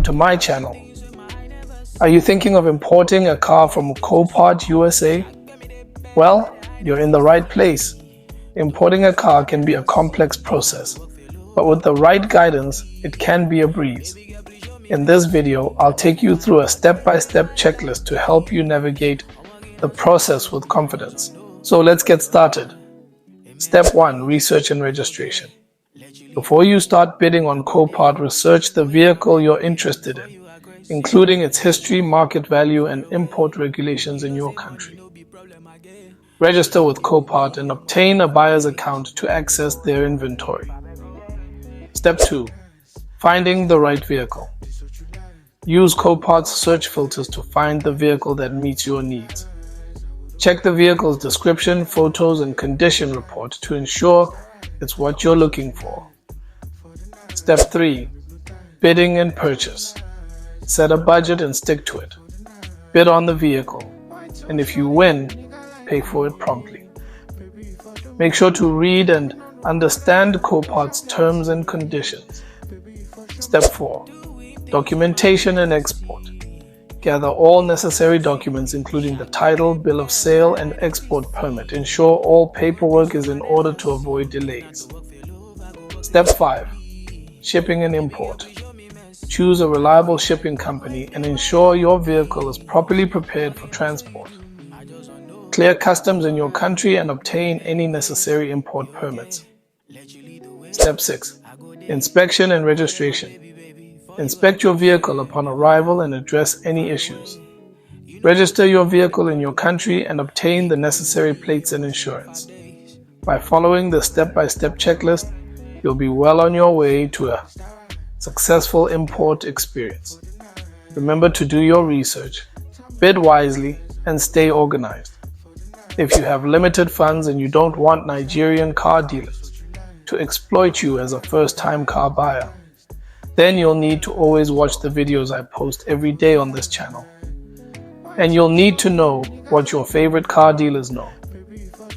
to my channel. Are you thinking of importing a car from Copart USA? Well, you're in the right place. Importing a car can be a complex process, but with the right guidance, it can be a breeze. In this video, I'll take you through a step-by-step checklist to help you navigate the process with confidence. So let's get started. Step 1. Research and registration. Before you start bidding on Copart, research the vehicle you're interested in, including its history, market value, and import regulations in your country. Register with Copart and obtain a buyer's account to access their inventory. Step 2. Finding the right vehicle. Use Copart's search filters to find the vehicle that meets your needs. Check the vehicle's description, photos, and condition report to ensure it's what you're looking for. Step 3. Bidding and purchase. Set a budget and stick to it. Bid on the vehicle, and if you win, pay for it promptly. Make sure to read and understand Copart's terms and conditions. Step 4. Documentation and export. Gather all necessary documents including the title, bill of sale, and export permit. Ensure all paperwork is in order to avoid delays. Step 5. Shipping and import. Choose a reliable shipping company and ensure your vehicle is properly prepared for transport. Clear customs in your country and obtain any necessary import permits. Step 6. Inspection and registration. Inspect your vehicle upon arrival and address any issues. Register your vehicle in your country and obtain the necessary plates and insurance. By following the step-by-step checklist, you'll be well on your way to a successful import experience. Remember to do your research, bid wisely, and stay organized. If you have limited funds and you don't want Nigerian car dealers to exploit you as a first-time car buyer, then you'll need to always watch the videos I post every day on this channel. And you'll need to know what your favorite car dealers know.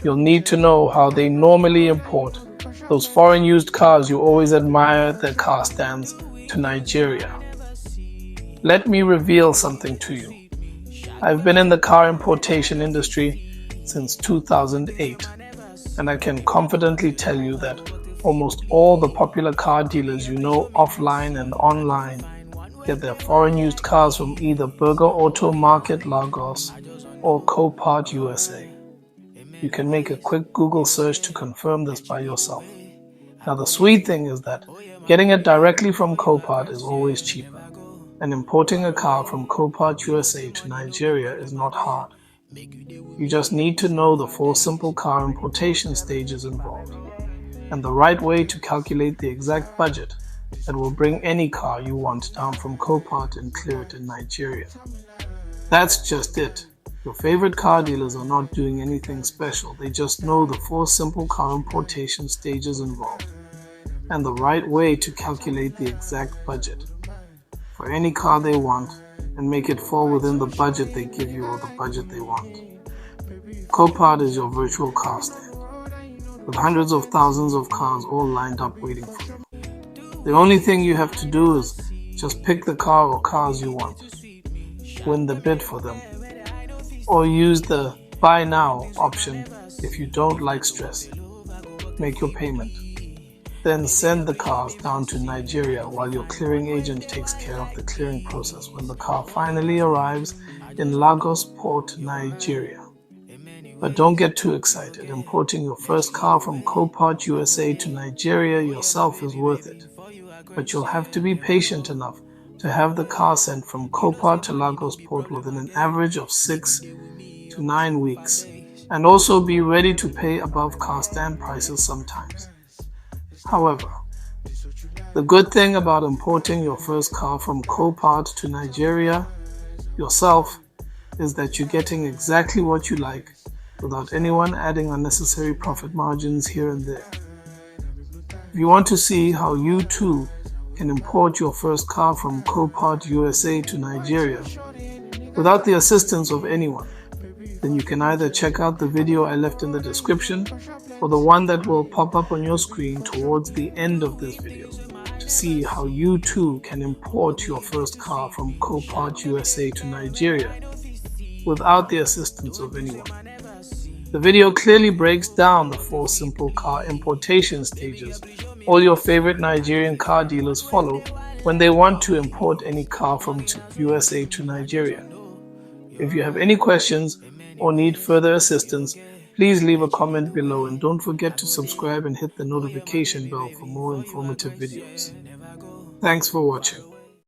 You'll need to know how they normally import those foreign used cars you always admire at their car stands to Nigeria. Let me reveal something to you. I've been in the car importation industry since 2008, and I can confidently tell you that almost all the popular car dealers you know offline and online get their foreign used cars from either Burger Auto Market Lagos or Copart USA. You can make a quick Google search to confirm this by yourself. Now the sweet thing is that getting it directly from Copart is always cheaper, and importing a car from Copart USA to Nigeria is not hard. You just need to know the 4 simple car importation stages involved, and the right way to calculate the exact budget that will bring any car you want down from Copart and clear it in Nigeria. That's just it. Your favorite car dealers are not doing anything special. They just know the 4 simple car importation stages involved and the right way to calculate the exact budget for any car they want and make it fall within the budget they give you or the budget they want. Copart is your virtual car stand, with hundreds of thousands of cars all lined up waiting for you. The only thing you have to do is just pick the car or cars you want, win the bid for them, or use the buy now option if you don't like stress. Make your payment, then send the cars down to Nigeria while your clearing agent takes care of the clearing process when the car finally arrives in Lagos Port, Nigeria. But don't get too excited. Importing your first car from Copart USA to Nigeria yourself is worth it. But you'll have to be patient enough to have the car sent from Copart to Lagos Port within an average of 6 to 9 weeks, and also be ready to pay above car stand prices sometimes. However, the good thing about importing your first car from Copart to Nigeria yourself is that you're getting exactly what you like without anyone adding unnecessary profit margins here and there. If you want to see how you too can import your first car from Copart USA to Nigeria without the assistance of anyone, then you can either check out the video I left in the description or the one that will pop up on your screen towards the end of this video to see how you too can import your first car from Copart USA to Nigeria without the assistance of anyone. The video clearly breaks down the 4 simple car importation stages all your favorite Nigerian car dealers follow when they want to import any car from USA to Nigeria. If you have any questions or need further assistance, please leave a comment below and don't forget to subscribe and hit the notification bell for more informative videos. Thanks for watching.